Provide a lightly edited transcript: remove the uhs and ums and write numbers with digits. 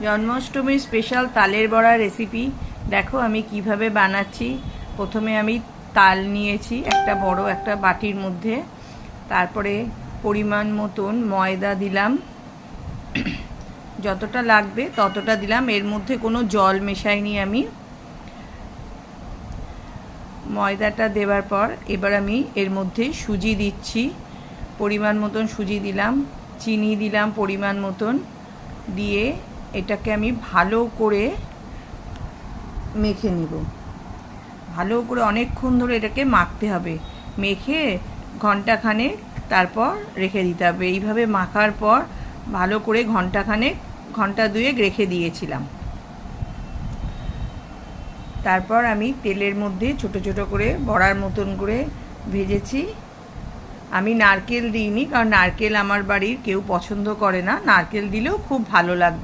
জন্মাষ্টমীর স্পেশাল তালের বড়া রেসিপি দেখো আমি কিভাবে বানাচ্ছি। প্রথমে আমি তাল নিয়েছি একটা বড় একটা বাটির মধ্যে, তারপরে পরিমাণ মতন ময়দা দিলাম, যতটা লাগবে ততটা দিলাম, এর মধ্যে কোনো জল মেশাইনি আমি। ময়দাটা দেওয়ার পর এবার আমি এর মধ্যে সুজি দিচ্ছি, পরিমাণ মতন সুজি দিলাম, চিনি দিলাম পরিমাণ মতন, দিয়ে এটাকে আমি ভালো করে মেখে নিব। ভালো করে অনেকক্ষণ ধরে এটাকে মাখতে হবে, মেখে ঘন্টাখানেক তারপর রেখে দিতে হবে। এইভাবে মাখার পর ভালো করে ঘন্টা দুয়েক রেখে দিয়েছিলাম। তারপর আমি তেলের মধ্যে ছোট ছোট করে বড়ার মতন করে ভেজেছি। আমি নারকেল দিইনি, কারণ নারকেল আমার বাড়ির কেউ পছন্দ করে না, নারকেল দিলেও খুব ভালো লাগবে।